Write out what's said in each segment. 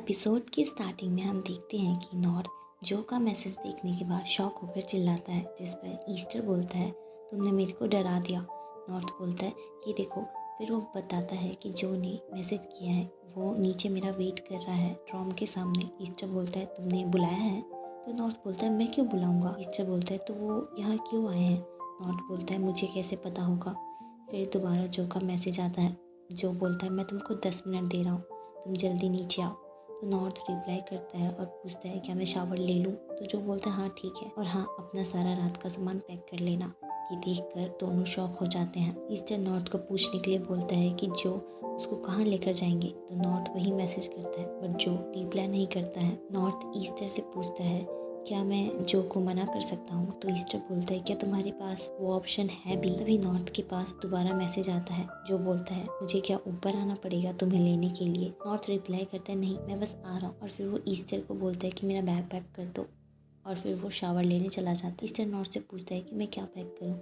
Episode की starting में हम देखते हैं कि नॉर्थ जो का मैसेज देखने के बाद शॉक होकर चिल्लाता है, जिस पर ईस्टर बोलता है तुमने मेरे को डरा दिया। नॉर्थ बोलता है कि देखो, फिर वो बताता है कि जो ने मैसेज किया है वो नीचे मेरा वेट कर रहा है ट्रॉम के सामने। ईस्टर बोलता है तुमने बुलाया है? तो नॉर्थ बोलता है मैं क्यों बुलाऊंगा। ईस्टर बोलता है तो वो यहाँ क्यों आए हैं? नॉर्थ बोलता है मुझे कैसे पता होगा। फिर दोबारा जो का मैसेज आता है, जो बोलता है मैं तुमको 10 मिनट दे रहा हूँ, तुम जल्दी नीचे आओ। तो नॉर्थ रिप्लाई करता है और पूछता है क्या मैं शावर ले लूँ। तो जो बोलता है हाँ ठीक है, और हाँ अपना सारा रात का सामान पैक कर लेना। ये देखकर दोनों शॉक हो जाते हैं। ईस्टर नॉर्थ को पूछने के लिए बोलता है कि जो उसको कहाँ लेकर जाएंगे। तो नॉर्थ वही मैसेज करता है, बट जो रिप्लाई नहीं करता है। नॉर्थ ईस्टर से पूछता है क्या मैं जो को मना कर सकता हूँ। तो ईस्टर बोलता है क्या तुम्हारे पास वो ऑप्शन है भी। तभी नॉर्थ के पास दोबारा मैसेज आता है, जो बोलता है मुझे क्या ऊपर आना पड़ेगा तुम्हें लेने के लिए। नॉर्थ रिप्लाई करता है नहीं मैं बस आ रहा हूँ, और फिर वो ईस्टर को बोलता है कि मेरा बैग पैक कर दो, और फिर वो शावर लेने चला जाता है। ईस्टर नॉर्थ से पूछता है कि मैं क्या पैक करूँ।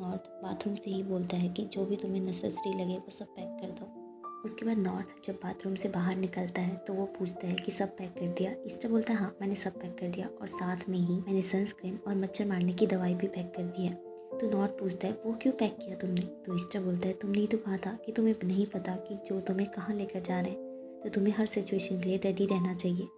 नॉर्थ बाथरूम से ही बोलता है कि जो भी तुम्हें नेसेसरी लगे वो सब पैक कर दो। उसके बाद नॉर्थ जब बाथरूम से बाहर निकलता है तो वो पूछता है कि सब पैक कर दिया। ईस्टर बोलता है हाँ मैंने सब पैक कर दिया, और साथ में ही मैंने सनस्क्रीन और मच्छर मारने की दवाई भी पैक कर दी है। तो नॉर्थ पूछता है वो क्यों पैक किया तुमने। तो ईस्टर बोलता है तुमने ही तो कहा था कि तुम्हें नहीं पता कि जो तुम्हें कहाँ लेकर जा रहे हैं, तो तुम्हें हर सिचुएशन के लिए रेडी रहना चाहिए।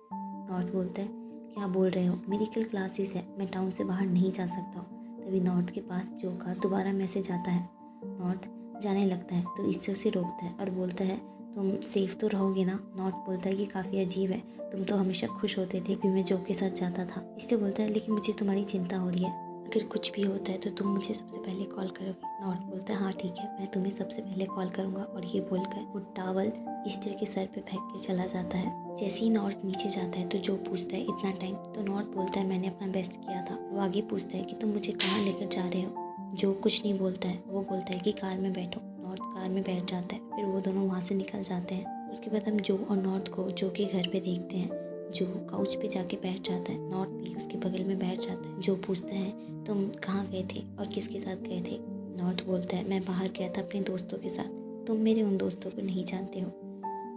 नॉर्थ बोलता है क्या बोल रहे हो, मेरी कल क्लासेस है, मैं टाउन से बाहर नहीं जा सकता हूँ। तभी नॉर्थ के पास जो का दोबारा मैसेज आता है। नॉर्थ जाने लगता है तो ईस्टर से रोकता है और बोलता है तुम सेफ तो रहोगे ना। नॉर्थ बोलता है कि काफ़ी अजीब है, तुम तो हमेशा खुश होते थे कि मैं जो के साथ जाता था। ईस्टर बोलता है लेकिन मुझे तुम्हारी चिंता हो रही है, अगर कुछ भी होता है तो तुम मुझे सबसे पहले कॉल करोगे। नॉर्थ बोलता है हाँ ठीक है, मैं तुम्हें सबसे पहले कॉल करूँगा। और ये बोलकर वो टावल ईस्टर के सर पे फेंक के चला जाता है। जैसे ही नॉर्थ नीचे जाता है तो जो पूछता है इतना टाइम। तो नॉर्थ बोलता है मैंने अपना बेस्ट किया था। वो आगे पूछता है कि तुम मुझे कहाँ लेकर जा रहे हो। जो कुछ नहीं बोलता है, वो बोलता है कि कार में बैठो। नॉर्थ कार में बैठ जाता है, फिर वो दोनों वहाँ से निकल जाते हैं। उसके बाद हम जो और नॉर्थ को जो के घर पे देखते हैं। जो काउच पे जाके बैठ जाता है, नॉर्थ भी उसके बगल में बैठ जाता है। जो पूछता है तुम कहाँ गए थे और किसके साथ गए थे। नॉर्थ बोलता है मैं बाहर गया था अपने दोस्तों के साथ, तुम मेरे उन दोस्तों को नहीं जानते हो।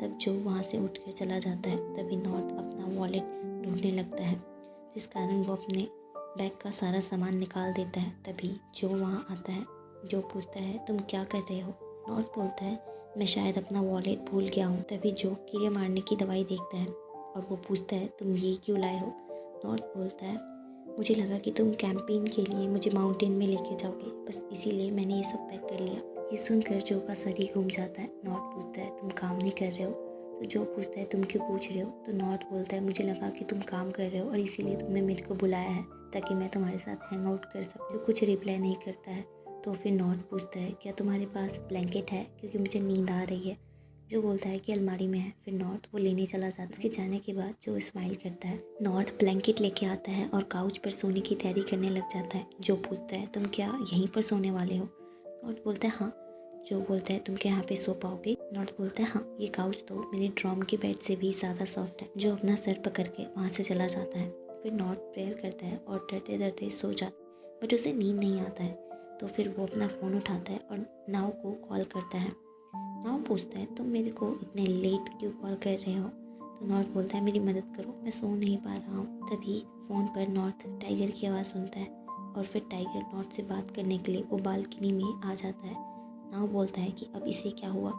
तब जो वहाँ से उठ कर चला जाता है। तभी नॉर्थ अपना वॉलेट ढूंढने लगता है, जिस कारण वो अपने बैग का सारा सामान निकाल देता है। तभी जो वहाँ आता है। जो पूछता है तुम क्या कर रहे हो। नॉर्थ बोलता है मैं शायद अपना वॉलेट भूल गया हूँ। तभी जो कीड़े मारने की दवाई देखता है और वो पूछता है तुम ये क्यों लाए हो। नॉर्थ बोलता है मुझे लगा कि तुम कैंपेन के लिए मुझे माउंटेन में लेके जाओगे, बस इसीलिए मैंने ये सब पैक कर लिया। ये सुनकर जो का सर ही घूम जाता है। नॉर्थ पूछता है तुम काम नहीं कर रहे हो। तो जो पूछता है तुम क्यों पूछ रहे हो। तो नॉर्थ बोलता है मुझे लगा कि तुम काम कर रहे हो और इसीलिए तुमने मेरे को बुलाया है ताकि मैं तुम्हारे साथ हैंग आउट कर सकूँ। जो कुछ रिप्लाई नहीं करता है। तो फिर नॉर्थ पूछता है क्या तुम्हारे पास ब्लैंकेट है, क्योंकि मुझे नींद आ रही है। जो बोलता है कि अलमारी में है। फिर नॉर्थ वो लेने चला जाता है। उसके जाने के बाद जो स्माइल करता है। नॉर्थ ब्लैंकेट लेके आता है और काउच पर सोने की तैयारी करने लग जाता है। जो पूछता है तुम क्या यहीं पर सोने वाले हो। नॉर्थ बोलता है हाँ। जो बोलता है तुम क्या यहाँ पे सो पाओगे। नॉर्थ बोलता है हाँ, ये काउच तो मेरे ड्रॉम के बेड से भी ज़्यादा सॉफ्ट है। जो अपना सर पकड़ के वहाँ से चला जाता है। फिर नॉर्थ प्रेयर करता है और डरते डरते सो जाता है, बट उसे नींद नहीं आता है। तो फिर वो अपना फ़ोन उठाता है और नाव को कॉल करता है। नाव पूछता है तुम मेरे को इतने लेट क्यों कॉल कर रहे हो। तो नॉर्थ बोलता है मेरी मदद करो, मैं सो नहीं पा रहा हूँ। तभी फ़ोन पर नॉर्थ टाइगर की आवाज़ सुनता है, और फिर टाइगर नॉर्थ से बात करने के लिए वो बालकनी में आ जाता है। नाव बोलता है कि अब इसे क्या हुआ।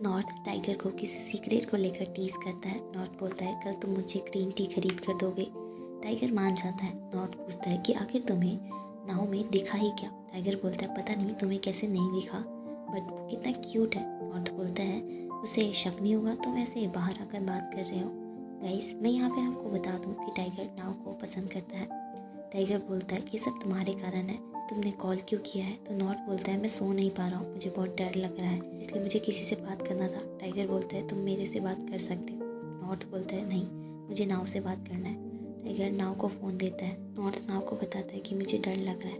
नॉर्थ टाइगर को किसी सीक्रेट को लेकर टीज करता है। नॉर्थ बोलता है कल तुम मुझे ग्रीन टी खरीद कर दोगे। टाइगर मान जाता है। नॉर्थ पूछता है कि आखिर तुम्हें नाव में दिखा ही क्या। टाइगर बोलता है पता नहीं तुम्हें कैसे नहीं दिखा, बट वो कितना क्यूट है। नॉर्थ बोलता है उसे शक नहीं होगा तुम ऐसे बाहर आकर बात कर रहे हो। गाइस मैं यहाँ पे आपको बता दूँ कि टाइगर नाव को पसंद करता है। टाइगर बोलता है ये सब तुम्हारे कारण है, तुमने कॉल क्यों किया है। तो नॉर्थ बोलता है मैं सो नहीं पा रहा हूँ, मुझे बहुत डर लग रहा है, इसलिए मुझे किसी से बात करना था। टाइगर बोलता है तुम मेरे से बात कर सकते हो। नॉर्थ बोलता है नहीं, मुझे नाव से बात करना है। टाइगर नाव को फ़ोन देता है। नॉर्थ नाव को बताता है कि मुझे डर लग रहा है,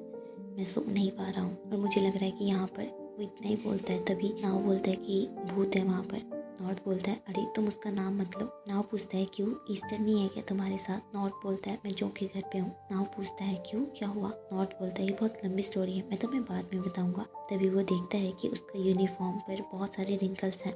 मैं सो नहीं पा रहा हूँ और मुझे लग रहा है कि यहाँ पर। वो इतना ही बोलता है तभी नाव बोलता है कि भूत है वहाँ पर। नॉर्थ बोलता है अरे तुम उसका नाम मत लो। नाव पूछता है क्यों, ईस्टर नहीं है क्या तुम्हारे साथ। नॉर्थ बोलता है मैं जो के घर पे हूँ। नाव पूछता है क्यों, क्या हुआ। नॉर्थ बोलता है ये बहुत लंबी स्टोरी है, मैं तुम्हें बाद में बताऊंगा। तभी वो देखता है कि उसका यूनिफॉर्म पर बहुत सारे रिंकल्स हैं।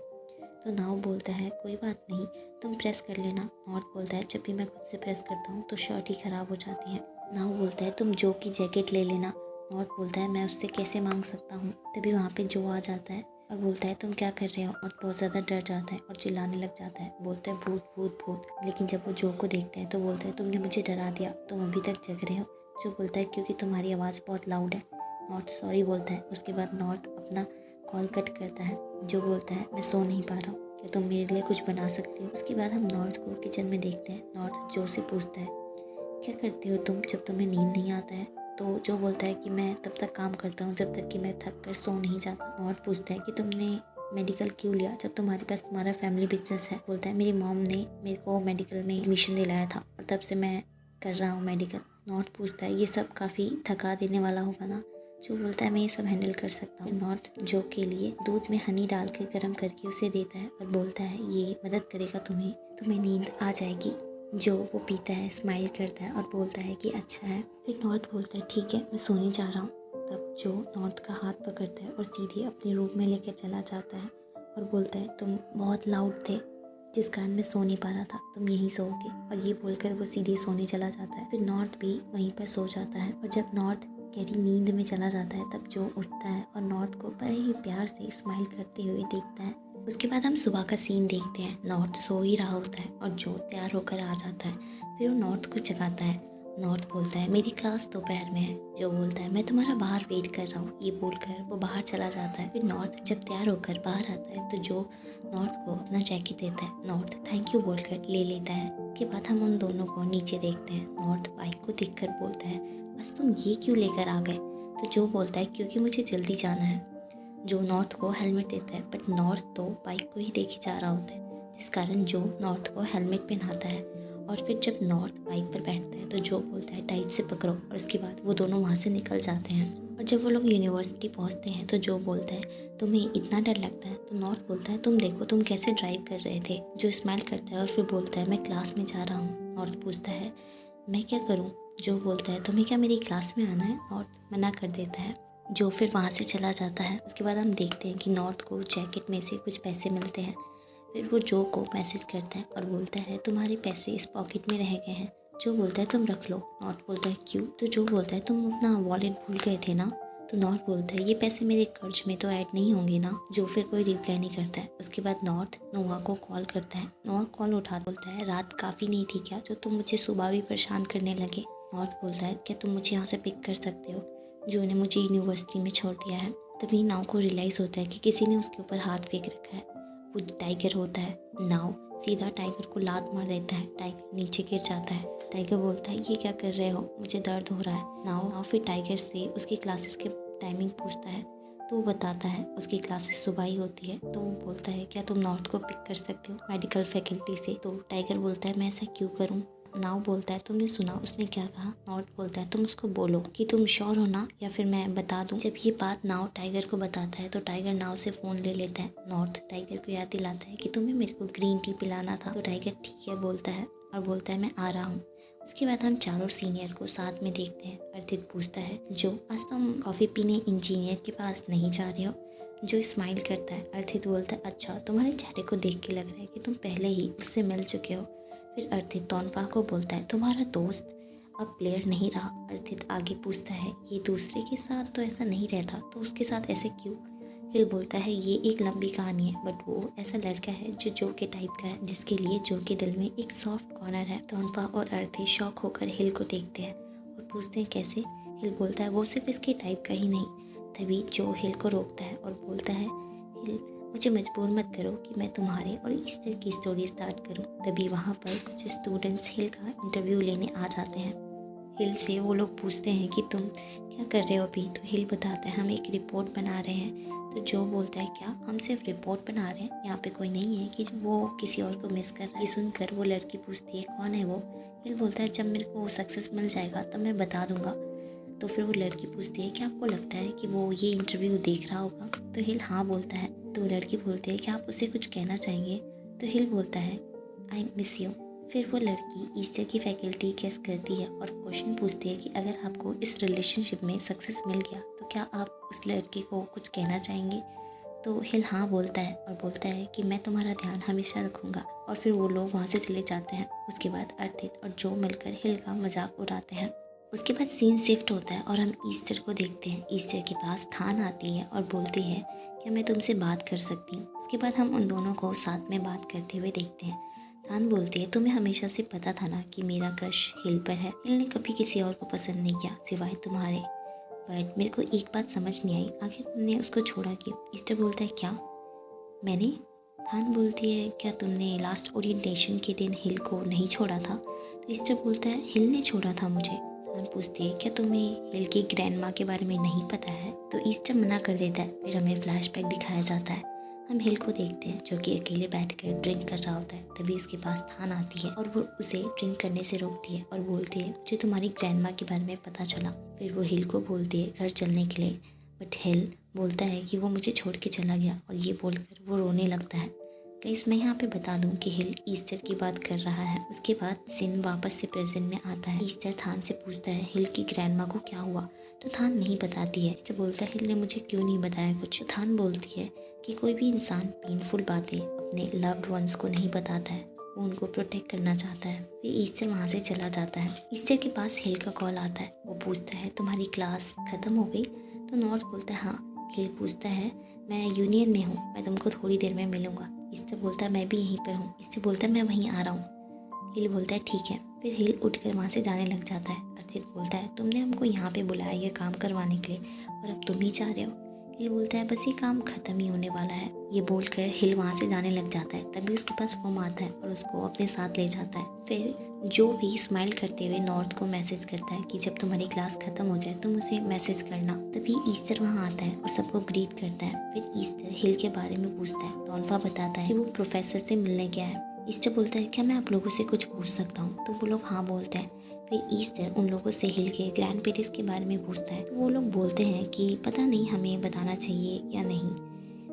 तो नाव बोलता है कोई बात नहीं, तुम प्रेस कर लेना। नॉर्थ बोलता है जब भी मैं खुद से प्रेस करता हूँ तो शर्ट ही ख़राब हो जाती है। नाव बोलता है तुम जो की जैकेट ले लेना। नॉर्थ बोलता है मैं उससे कैसे मांग सकता हूँ। तभी वहाँ पे जो आ जाता है और बोलता है तुम क्या कर रहे हो, और बहुत ज़्यादा डर जाता है और चिल्लाने लग जाता है, बोलता है भूत भूत भूत। लेकिन जब वो जो को देखता है तो बोलता है तुमने मुझे डरा दिया, तुम अभी तक जग रहे हो। जो बोलता है क्योंकि तुम्हारी आवाज़ बहुत लाउड है। नॉर्थ सॉरी बोलता है। उसके बाद नॉर्थ अपना कॉल कट करता है। जो बोलता है मैं सो नहीं पा रहा हूँ, क्या तुम मेरे लिए कुछ बना सकते हो। उसके बाद हम नॉर्थ को किचन में देखते हैं। नॉर्थ जो से पूछता है क्या करते हो तुम जब तुम्हें नींद नहीं आता है। तो जो बोलता है कि मैं तब तक काम करता हूँ जब तक कि मैं थक कर सो नहीं जाता। नॉर्थ पूछता है कि तुमने मेडिकल क्यों लिया जब तुम्हारे पास तुम्हारा फैमिली बिजनेस है। बोलता है मेरी मॉम ने मेरे को मेडिकल में एडमिशन दिलाया था और तब से मैं कर रहा हूँ मेडिकल। नॉर्थ पूछता है ये सब काफ़ी थका देने वाला होगा ना। जो बोलता है मैं ये सब हैंडल कर सकता हूँ। नॉर्थ जो के लिए दूध में हनी डाल के गर्म करके उसे देता है और बोलता है ये मदद करेगा तुम्हें, तुम्हें नींद आ जाएगी। जो वो पीता है, स्माइल करता है और बोलता है कि अच्छा है। फिर नॉर्थ बोलता है ठीक है मैं सोने जा रहा हूँ। तब जो नॉर्थ का हाथ पकड़ता है और सीधे अपने रूम में लेकर चला जाता है और बोलता है तुम बहुत लाउड थे जिस कारण मैं सो नहीं पा रहा था, तुम यहीं सोओगे। और ये बोलकर वो सीधे सोने चला जाता है। फिर नॉर्थ भी वहीं पर सो जाता है और जब नॉर्थ गहरी नींद में चला जाता है तब जो उठता है और नॉर्थ को बड़े ही प्यार से स्माइल करते हुए देखता है। उसके बाद हम सुबह का सीन देखते हैं। नॉर्थ सो ही रहा होता है और जो तैयार होकर आ जाता है। फिर वो नॉर्थ को जगाता है। नॉर्थ बोलता है मेरी क्लास दोपहर में है। जो बोलता है मैं तुम्हारा बाहर वेट कर रहा हूँ। ये बोलकर वो बाहर चला जाता है। फिर नॉर्थ जब तैयार होकर बाहर आता है तो जो नॉर्थ को अपना जैकेट देता है। नॉर्थ थैंक यू बोलकर ले लेता है। उसके बाद हम उन दोनों को नीचे देखते हैं। नॉर्थ बाइक को देखकर बोलता है बस तुम ये क्यों लेकर आ गए। तो जो बोलता है क्योंकि मुझे जल्दी जाना है। जो नॉर्थ को हेलमेट देता है बट नॉर्थ तो बाइक को ही देखे जा रहा होता है, जिस कारण जो नॉर्थ को हेलमेट पहनाता है। और फिर जब नॉर्थ बाइक पर बैठता है तो जो बोलता है टाइट से पकड़ो, और उसके बाद वो दोनों वहाँ से निकल जाते हैं। और जब वो लोग यूनिवर्सिटी पहुँचते हैं तो जो बोलता है तुम्हें इतना डर लगता है। तो नॉर्थ बोलता है तुम देखो तुम कैसे ड्राइव कर रहे थे। जो स्माइल करता है और फिर बोलता है मैं क्लास में जा रहा हूँ। नॉर्थ पूछता है मैं क्या करूँ। जो बोलता है तुम्हें क्या मेरी क्लास में आना है। नॉर्थ मना कर देता है। जो फिर वहाँ से चला जाता है। उसके बाद हम देखते हैं कि नॉर्थ को जैकेट में से कुछ पैसे मिलते हैं। फिर वो जो को मैसेज करता है और बोलता है तुम्हारे पैसे इस पॉकेट में रह गए हैं। जो बोलता है तुम रख लो। नॉर्थ बोलता है क्यों। तो जो बोलता है तुम अपना वॉलेट भूल गए थे ना। तो नॉर्थ बोलता है ये पैसे मेरे कर्ज में तो ऐड नहीं होंगे ना। जो फिर कोई रिप्लाई नहीं करता है। उसके बाद नॉर्थ नोआ को कॉल करता है। नोआ कॉल उठा बोलता है रात काफ़ी नहीं थी क्या जो तुम मुझे सुबह भी परेशान करने लगे। नॉर्थ बोलता है क्या तुम मुझे यहाँ से पिक कर सकते हो। जो ने मुझे यूनिवर्सिटी में छोड़ दिया है। तभी नाव को रियलाइज़ होता है कि किसी ने उसके ऊपर हाथ फेंक रखा है। वो टाइगर होता है। नाव सीधा टाइगर को लात मार देता है। टाइगर नीचे गिर जाता है। टाइगर बोलता है ये क्या कर रहे हो, मुझे दर्द हो रहा है। नाव फिर टाइगर से उसकी क्लासेस के टाइमिंग पूछता है तो वो बताता है उसकी क्लासेस सुबह ही होती है। तो वो बोलता है क्या तुम नॉर्थ को पिक कर सकते हो मेडिकल फैकल्टी से। तो टाइगर बोलता है मैं ऐसा क्यों करूँ। नाव बोलता है तुमने सुना उसने क्या कहा। नॉर्थ बोलता है तुम उसको बोलो कि तुम श्योर हो ना या फिर मैं बता दूं। जब ये बात नाव टाइगर को बताता है तो टाइगर नाव से फ़ोन ले लेता है। नॉर्थ टाइगर को याद दिलाता है कि तुम्हें मेरे को ग्रीन टी पिलाना था। तो टाइगर ठीक है बोलता है और बोलता है मैं आ रहा हूँ। उसके बाद हम चारों सीनियर को साथ में देखते हैं। अर्थित पूछता है जो आज तुम कॉफ़ी पीने इंजीनियर के पास नहीं जा रहे हो। जो स्माइल करता है। अर्थित बोलता है अच्छा तुम्हारे चेहरे को देख के लग रहा है कि तुम पहले ही उससे मिल चुके हो। फिर अर्थित तोनफा को बोलता है तुम्हारा दोस्त अब प्लेयर नहीं रहा। अर्थित आगे पूछता है ये दूसरे के साथ तो ऐसा नहीं रहता तो उसके साथ ऐसे क्यों। हिल बोलता है ये एक लंबी कहानी है बट वो ऐसा लड़का है जो के टाइप का है जिसके लिए जो के दिल में एक सॉफ्ट कॉर्नर है। तोनफा और अर्थित शॉक होकर हिल को देखते हैं और पूछते हैं कैसे। हिल बोलता है वो सिर्फ इसके टाइप का ही नहीं। तभी जो हिल को रोकता है और बोलता है हिल मुझे मजबूर मत करो कि मैं तुम्हारे और ईस्टर की स्टोरी स्टार्ट करूं। तभी वहाँ पर कुछ स्टूडेंट्स हिल का इंटरव्यू लेने आ जाते हैं। हिल से वो लोग पूछते हैं कि तुम क्या कर रहे हो अभी। तो हिल बताता है हम एक रिपोर्ट बना रहे हैं। तो जो बोलता है क्या हम सिर्फ रिपोर्ट बना रहे हैं, यहाँ पे कोई नहीं है कि वो किसी और को मिस कर रहा है। ये सुनकर वो लड़की पूछती है कौन है वो। हिल बोलता है जब मेरे को सक्सेस मिल जाएगा तब मैं बता दूंगा। तो फिर वो लड़की पूछती है कि आपको लगता है कि वो ये इंटरव्यू देख रहा होगा। तो हिल हाँ बोलता है। तो लड़की बोलती है कि आप उसे कुछ कहना चाहेंगे। तो हिल बोलता है आई मिस यू। फिर वो लड़की ईस्टर की फैकल्टी गेस करती है और क्वेश्चन पूछती है कि अगर आपको इस रिलेशनशिप में सक्सेस मिल गया तो क्या आप उस लड़की को कुछ कहना चाहेंगे। तो हिल हाँ बोलता है और बोलता है कि मैं तुम्हारा ध्यान हमेशा रखूँगा, और फिर वो लोग वहाँ से चले जाते हैं। उसके बाद अर्थित और जो मिलकर हिल का मजाक उड़ाते हैं। उसके बाद सीन शिफ्ट होता है और हम ईस्टर को देखते हैं। ईस्टर के पास थान आती है और बोलती है क्या मैं तुमसे बात कर सकती हूँ। उसके बाद हम उन दोनों को साथ में बात करते हुए देखते हैं। थान बोलती है तुम्हें हमेशा से पता था ना कि मेरा क्रश हिल पर है। हिल ने कभी किसी और को पसंद नहीं किया सिवाय तुम्हारे, बट मेरे को एक बात समझ नहीं आई, आखिर तुमने उसको छोड़ा क्यों। ईस्टर बोलता है क्या मैंने। थान बोलती है क्या तुमने लास्ट ओरिएंटेशन के दिन हिल को नहीं छोड़ा था। तो ईस्टर बोलता है हिल ने छोड़ा था मुझे। थान पूछती है क्या तुम्हें हिल की ग्रैंड माँ के बारे में नहीं पता है। तो ईस्टर मना कर देता है। फिर हमें फ्लैशबैक दिखाया जाता है। हम हिल को देखते हैं जो कि अकेले बैठकर ड्रिंक कर रहा होता है। तभी उसके पास थान आती है और वो उसे ड्रिंक करने से रोकती है और बोलती है मुझे तुम्हारी ग्रैंड माँ के बारे में पता चला। फिर वो हिल को बोलती है घर चलने के लिए, बट हिल बोलता है कि वो मुझे छोड़ के चला गया, और ये बोलकर वो रोने लगता है। गाइस मैं यहाँ पे बता दूँ कि हिल ईस्टर की बात कर रहा है। उसके बाद सीन वापस से प्रेजेंट में आता है। ईस्टर थान से पूछता है हिल की ग्रैंडमा को क्या हुआ। तो थान नहीं बताती है। ईस्टर बोलता है हिल ने मुझे क्यों नहीं बताया कुछ। तो थान बोलती है कि कोई भी इंसान पेनफुल बातें अपने लव्ड वंस को नहीं बताता है, वो उनको प्रोटेक्ट करना चाहता है। फिर ईस्टर वहाँ से चला जाता है। ईस्टर के पास हिल का कॉल आता है। वो पूछता है तुम्हारी क्लास ख़त्म हो गई। तो नॉर्थ बोलता है हाँ। हिल पूछता है मैं यूनियन में हूँ, मैं तुमको थोड़ी देर में मिलूँगा। इससे बोलता है मैं भी यहीं पर हूँ। इससे बोलता है मैं वहीं आ रहा हूँ। हिल बोलता है ठीक है। फिर हिल उठकर वहाँ से जाने लग जाता है। अर्थित बोलता है तुमने हमको यहाँ पे बुलाया ये काम करवाने के लिए, और अब तुम ही जा रहे हो। हिल बोलता है बस ये काम ख़त्म ही होने वाला है। ये बोलकर हिल वहाँ से जाने लग जाता है। तभी उसके पास फोम आता है और उसको अपने साथ ले जाता है। फिर जो भी स्माइल करते हुए नॉर्थ को मैसेज करता है कि जब तुम्हारी क्लास ख़त्म हो जाए तुम उसे मैसेज करना। तभी ईस्टर वहाँ आता है और सबको ग्रीट करता है। फिर ईस्टर हिल के बारे में पूछता है। डॉनफा बताता है कि वो प्रोफेसर से मिलने गया है। ईस्टर बोलता है क्या मैं आप लोगों से कुछ पूछ सकता हूँ। तो वो लोग हाँ बोलते हैं। फिर ईस्टर उन लोगों से हिल के ग्रैंड पेरेंट्स के बारे में पूछता है। तो वो लोग बोलते हैं कि पता नहीं हमें बताना चाहिए या नहीं,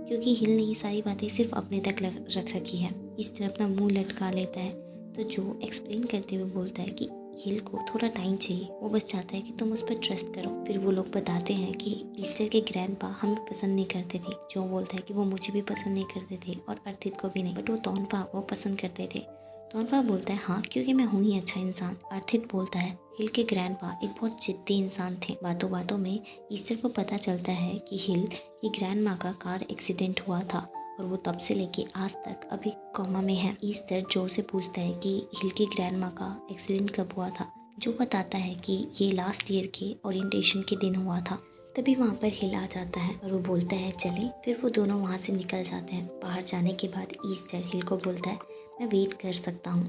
क्योंकि हिल ने ये सारी बातें सिर्फ अपने तक रख रखी है। ईस्टर अपना मुंह लटका लेता है। तो जो एक्सप्लेन करते हुए बोलता है कि हिल को थोड़ा टाइम चाहिए, वो बस चाहता है कि तुम उस पर ट्रस्ट करो। फिर वो लोग बताते हैं कि ईस्टर के ग्रैंडपा हमें पसंद नहीं करते थे। जो बोलता है कि वो मुझे भी पसंद नहीं करते थे और अर्थित को भी नहीं, बट वो तोनफा को पसंद करते थे। तोनफा बोलता है हाँ क्योंकि मैं हूँ ही अच्छा इंसान। अर्थित बोलता है हिल के ग्रैंडपा एक बहुत जिद्दी इंसान थे। बातों बातों में ईस्टर को पता चलता है कि हिल की ग्रैंडमा का कार एक्सीडेंट हुआ था, और वो तब से लेके आज तक अभी कोमा में है। ईस्टर जो से पूछता है कि हिल की ग्रैंडमा का एक्सीडेंट कब हुआ था। जो बताता है कि ये लास्ट ईयर के ओरिएंटेशन के दिन हुआ था। तभी वहाँ पर हिल आ जाता है और वो बोलता है चलें। फिर वो दोनों वहाँ से निकल जाते हैं। बाहर जाने के बाद ईस्टर हिल को बोलता है मैं वेट कर सकता हूँ,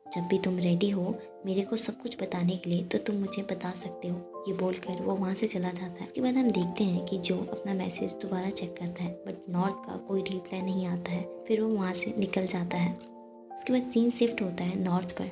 जब भी तुम रेडी हो मेरे को सब कुछ बताने के लिए तो तुम मुझे बता सकते हो। ये बोलकर वो वहाँ से चला जाता है। उसके बाद हम देखते हैं कि जो अपना मैसेज दोबारा चेक करता है, बट नॉर्थ का कोई रिप्लाई नहीं आता है। फिर वो वहाँ से निकल जाता है। उसके बाद सीन शिफ्ट होता है नॉर्थ पर।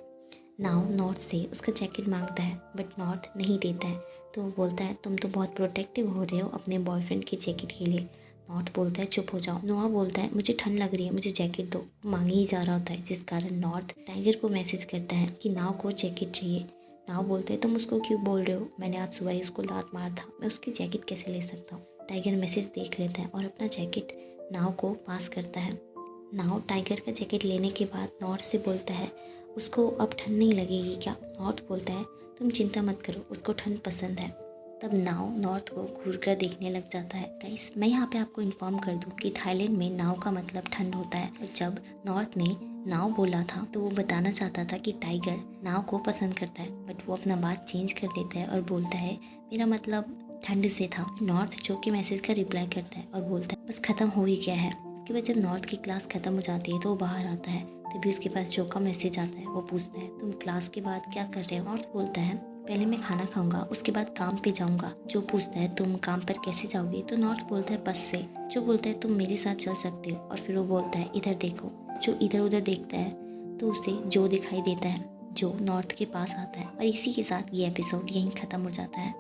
नाउ नॉर्थ से उसका जैकेट मांगता है, बट नॉर्थ नहीं देता है। तो वो बोलता है तुम तो बहुत प्रोटेक्टिव हो रहे हो अपने बॉयफ्रेंड के जैकेट के लिए। नॉर्थ बोलता है चुप हो जाओ। नोआ बोलता है मुझे ठंड लग रही है, मुझे जैकेट दो। मांगे ही जा रहा होता है, जिस कारण नॉर्थ टाइगर को मैसेज करता है कि नाव को जैकेट चाहिए। नाव बोलते हैं तुम उसको क्यों बोल रहे हो, मैंने आज सुबह ही उसको लात मार था, मैं उसकी जैकेट कैसे ले सकता हूँ। टाइगर मैसेज देख लेता है और अपना जैकेट नाव को पास करता है। नाव टाइगर का जैकेट लेने के बाद नॉर्थ से बोलता है उसको अब ठंड नहीं लगेगी क्या। नॉर्थ बोलता है तुम चिंता मत करो, उसको ठंड पसंद है। तब नाव नॉर्थ को घूर कर देखने लग जाता है। गाइस मैं यहाँ पे आपको इन्फॉर्म कर दूँ कि थाईलैंड में नाव का मतलब ठंड होता है। और जब नॉर्थ ने नाव बोला था तो वो बताना चाहता था कि टाइगर नाव को पसंद करता है, बट वो अपना बात चेंज कर देता है और बोलता है मेरा मतलब ठंड से था। नॉर्थ जो कि मैसेज का रिप्लाई करता है और बोलता है बस ख़त्म हो ही गया है। उसके बाद जब नॉर्थ की क्लास ख़त्म हो जाती है तो वो बाहर आता है। तभी उसके पास जो का मैसेज आता है। वो पूछता है तुम क्लास के बाद क्या कर रहे हो। नॉर्थ बोलता है पहले मैं खाना खाऊंगा, उसके बाद काम पे जाऊंगा। जो पूछता है तुम काम पर कैसे जाओगे। तो नॉर्थ बोलता है बस से। जो बोलता है तुम मेरे साथ चल सकते हो। और फिर वो बोलता है इधर देखो। जो इधर उधर देखता है तो उसे जो दिखाई देता है, जो नॉर्थ के पास आता है। और इसी के साथ ये एपिसोड यहीं ख़त्म हो जाता है।